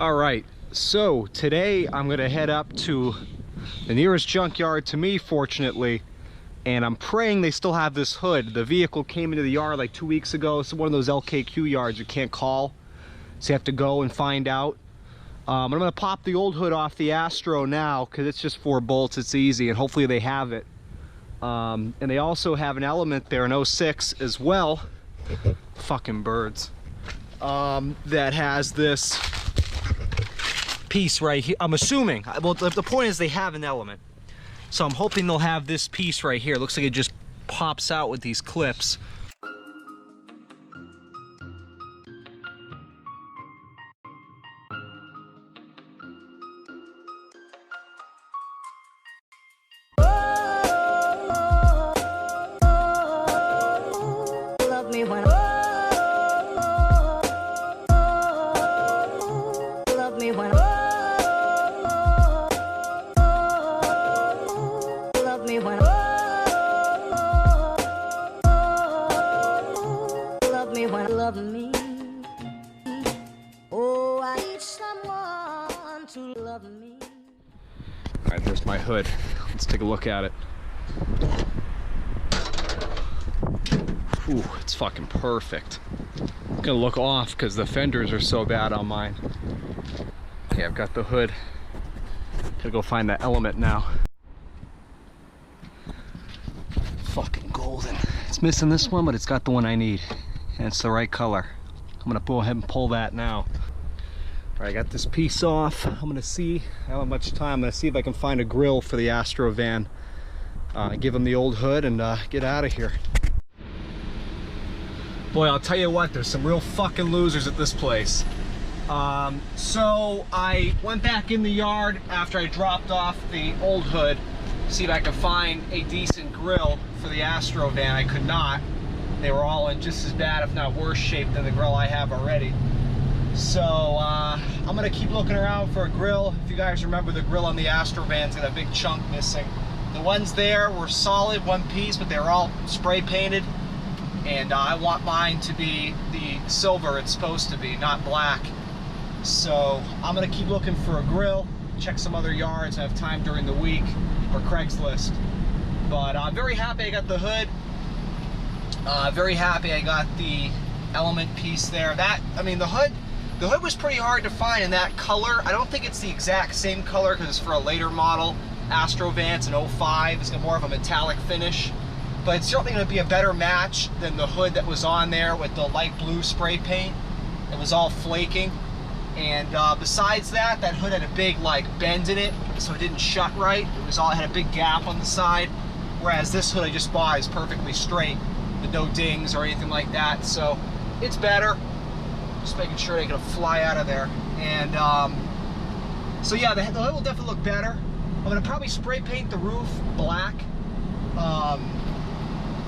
All right, so today I'm gonna head up to the nearest junkyard to me, fortunately, and I'm praying they still have this hood. The vehicle came into the yard like 2 weeks ago. It's one of those LKQ yards you can't call, so you have to go and find out. I'm gonna pop the old hood off the Astro now because it's just 4 bolts, it's easy, and hopefully they have it. And they also have an Element there, an 06 as well, fucking birds, that has this piece right here. I'm assuming, well, the point is they have an Element, so I'm hoping they'll have this piece right here. It looks like it just pops out with these clips. All right, there's my hood. Let's take a look at it. Ooh, it's fucking perfect. I'm gonna look off because the fenders are so bad on mine. Okay, I've got the hood. Gotta go find that Element now. Fucking golden. It's missing this one, but it's got the one I need. And it's the right color. I'm gonna go ahead and pull that now. All right, I got this piece off. I'm gonna see, I don't have much time. I'm gonna see if I can find a grill for the Astro van. Give them the old hood and get out of here. Boy, I'll tell you what, there's some real fucking losers at this place. So I went back in the yard after I dropped off the old hood to see if I could find a decent grill for the Astro van. I could not. They were all in just as bad, if not worse shape than the grill I have already. So I'm gonna keep looking around for a grill. If you guys remember, the grill on the Astro van's got a big chunk missing. The ones there were solid, one piece, but they were all spray painted. And I want mine to be the silver it's supposed to be, not black. So I'm gonna keep looking for a grill, check some other yards. I have time during the week, or Craigslist. But I'm very happy I got the hood. Very happy I got the Element piece there. I mean, the hood was pretty hard to find in that color. I don't think it's the exact same color because it's for a later model Astro van. It's an 05. It's got more of a metallic finish. But it's certainly going to be a better match than the hood that was on there with the light blue spray paint. It was all flaking. And besides that, that hood had a big like bend in it, so it didn't shut right. It had a big gap on the side. Whereas this hood I just bought is perfectly straight with no dings or anything like that. So it's better. Just making sure they can fly out of there. And so yeah, the hood will definitely look better. I'm gonna probably spray paint the roof black.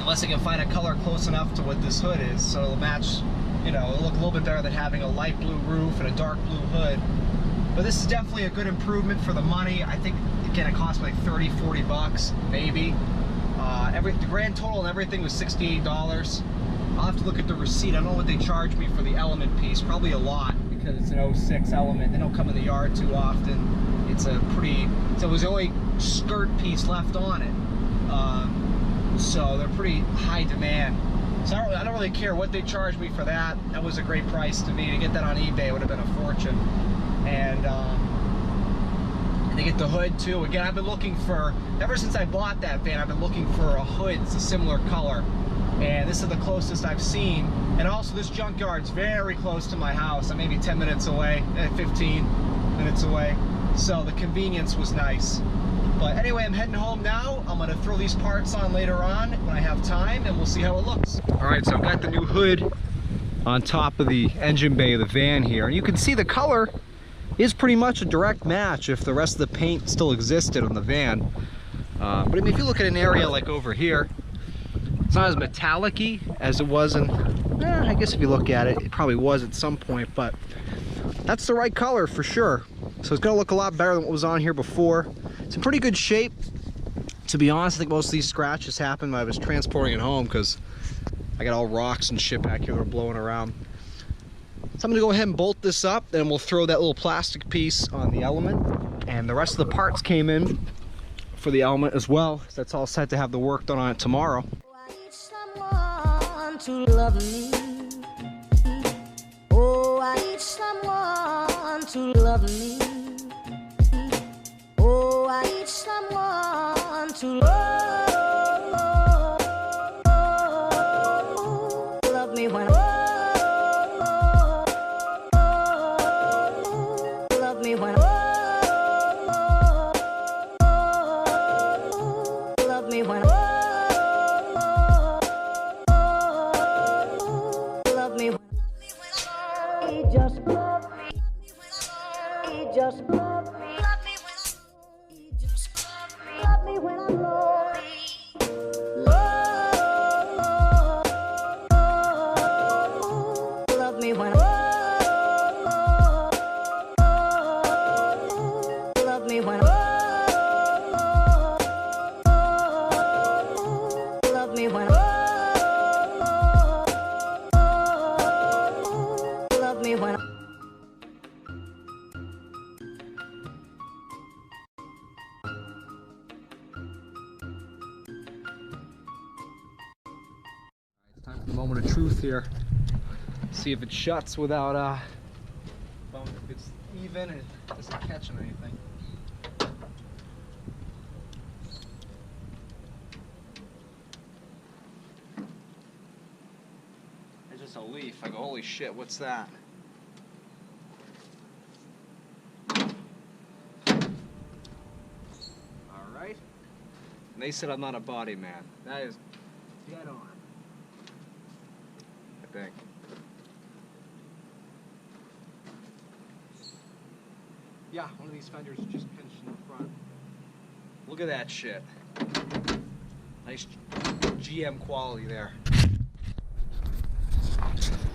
Unless I can find a color close enough to what this hood is, so it'll match, you know, it'll look a little bit better than having a light blue roof and a dark blue hood. But this is definitely a good improvement for the money. I think, again, it cost me like 30, 40 bucks, maybe. The grand total and everything was $68. I'll have to look at the receipt. I don't know what they charged me for the Element piece. Probably a lot, because it's an 06 Element. They don't come in the yard too often. It's a pretty, so it was the only skirt piece left on it. So they're pretty high demand. So I don't really care what they charged me for that. That was a great price to me. To get that on eBay, it would have been a fortune. And they get the hood too. Again, I've been looking for, ever since I bought that van, I've been looking for a hood that's a similar color. And this is the closest I've seen. And also this junkyard's very close to my house. I'm maybe 10 minutes away, 15 minutes away. So the convenience was nice. But anyway, I'm heading home now. I'm gonna throw these parts on later on when I have time, and we'll see how it looks. All right, so I've got the new hood on top of the engine bay of the van here. And you can see the color is pretty much a direct match if the rest of the paint still existed on the van. But I mean, if you look at an area like over here, it's not as metallic-y as it was in, I guess if you look at it, it probably was at some point, but that's the right color for sure. So it's gonna look a lot better than what was on here before. It's in pretty good shape. To be honest, I think most of these scratches happened when I was transporting it home because I got all rocks and shit back here that were blowing around. So I'm gonna go ahead and bolt this up, then we'll throw that little plastic piece on the element. And the rest of the parts came in for the element as well. So that's all set to have the work done on it tomorrow. I need someone to love me. Oh, I need someone to love me. Oh, I need someone to love me when love me when love me when love me when he just love me. He just love me. He just love me when I'm lonely. Love me when love me when love me when love me when It's time for the moment of truth here. See if it shuts without if it's even and it doesn't catch on anything. It's just a leaf. I go, holy shit, what's that? Alright. And they said I'm not a body man. That is dead on. I think. Yeah, one of these fenders is just pinched in the front. Look at that shit. Nice GM quality there.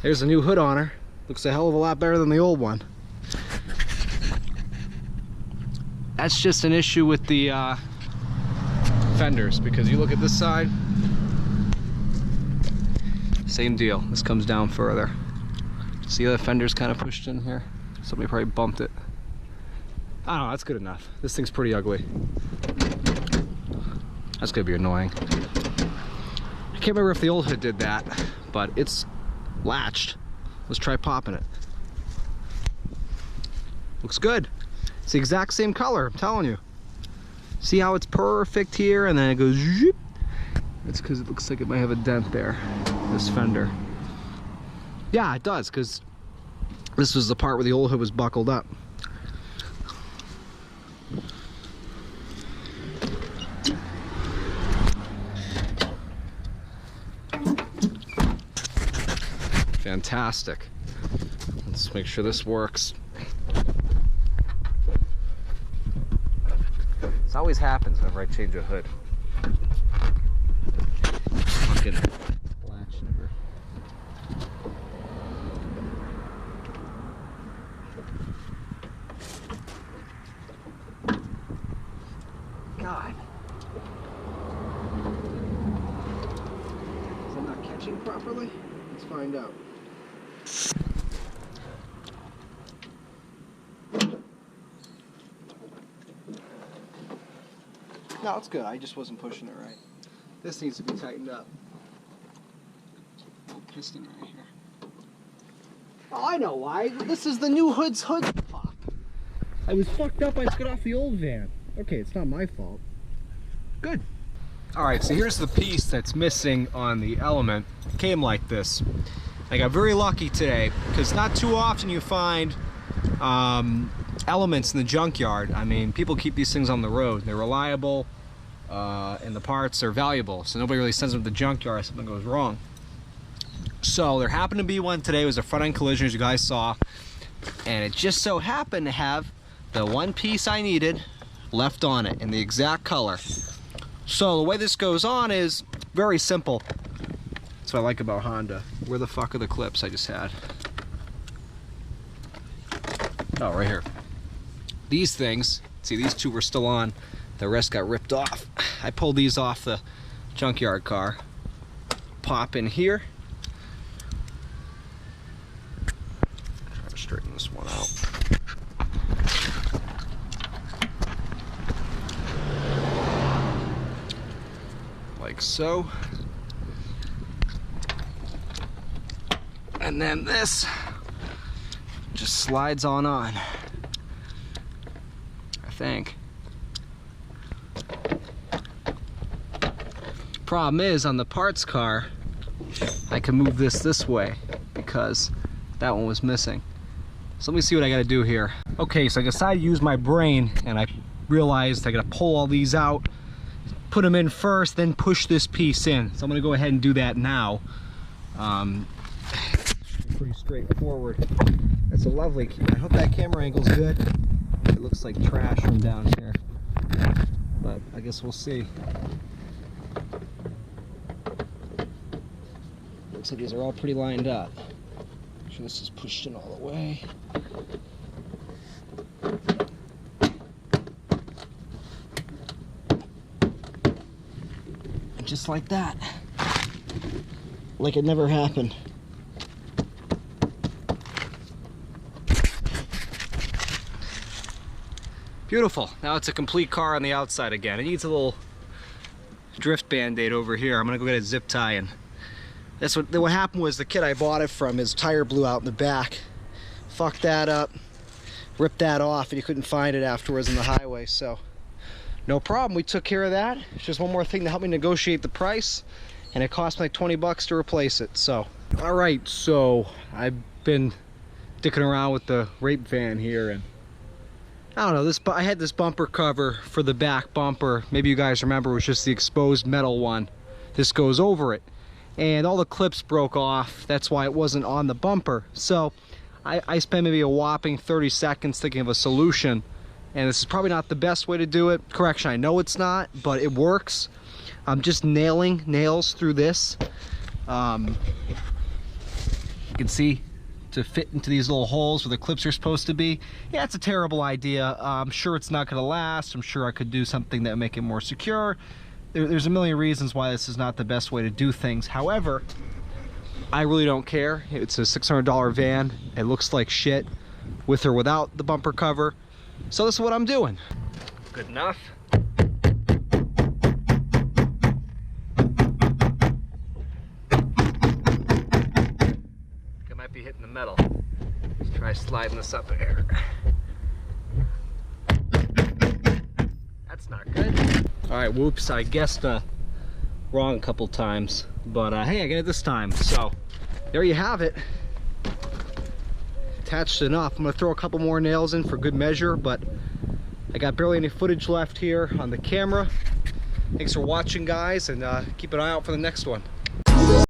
There's a new hood on her. Looks a hell of a lot better than the old one. That's just an issue with the fenders, because you look at this side, same deal. This comes down further. See the fender's kind of pushed in here? Somebody probably bumped it. I don't know, that's good enough. This thing's pretty ugly. That's gonna be annoying. I can't remember if the old hood did that, but it's latched. Let's try popping it. Looks good. It's the exact same color, I'm telling you. See how it's perfect here and then it goes zoop. It's because it looks like it might have a dent there, this fender. Yeah, it does, because this was the part where the old hood was buckled up. Fantastic. Let's make sure this works. This always happens whenever I change a hood. Fucking latch never. God. Is it not catching properly? Let's find out. No, it's good. I just wasn't pushing it right. This needs to be tightened up. Little piston right here. Oh, I know why. This is the new hood's hood pop. I was fucked up. I just got off the old van. Okay, it's not my fault. Good. Alright, so here's the piece that's missing on the element. It came like this. I got very lucky today, because not too often you find elements in the junkyard. I mean, people keep these things on the road. They're reliable, and the parts are valuable, so nobody really sends them to the junkyard if something goes wrong. So there happened to be one today. It was a front-end collision, as you guys saw, and it just so happened to have the one piece I needed left on it in the exact color. So the way this goes on is very simple. That's what I like about Honda. Where the fuck are the clips I just had? Oh, right here. These things, see, these two were still on. The rest got ripped off. I pulled these off the junkyard car. Pop in here. like so. And then this just slides on, I think. Problem is, on the parts car, I can move this way because that one was missing. So let me see what I gotta do here. Okay, so I decided to use my brain, and I realized I gotta pull all these out, put them in first, then push this piece in. So I'm gonna go ahead and do that now. Pretty straightforward. That's a lovely, I hope that camera angle's good. It looks like trash from down here, but I guess we'll see. Looks like these are all pretty lined up. Make sure this is pushed in all the way. And just like that. Like it never happened. Beautiful. Now it's a complete car on the outside again. It needs a little drift band-aid over here. I'm gonna go get a zip tie, and that's what happened was the kid I bought it from, his tire blew out in the back. Fucked that up, ripped that off, and you couldn't find it afterwards on the highway, so no problem. We took care of that. It's just one more thing to help me negotiate the price, and it cost me like 20 bucks to replace it. So, all right, so I've been dicking around with the rape van here, and I don't know, I had this bumper cover for the back bumper. Maybe you guys remember, it was just the exposed metal one. This goes over it. And all the clips broke off. That's why it wasn't on the bumper. So I spent maybe a whopping 30 seconds thinking of a solution. And this is probably not the best way to do it. Correction, I know it's not, but it works. I'm just nailing nails through this. You can see, to fit into these little holes where the clips are supposed to be. Yeah, it's a terrible idea. I'm sure it's not going to last. I'm sure I could do something that would make it more secure. There's a million reasons why this is not the best way to do things. However, I really don't care. It's a $600 van. It looks like shit with or without the bumper cover. So this is what I'm doing. Good enough. Be hitting the metal. Let's try sliding this up here. That's not good. All right, whoops, I guessed wrong a couple times, but hey, I got it this time. So there you have it. Attached enough. I'm gonna throw a couple more nails in for good measure, but I got barely any footage left here on the camera. Thanks for watching, guys, and keep an eye out for the next one.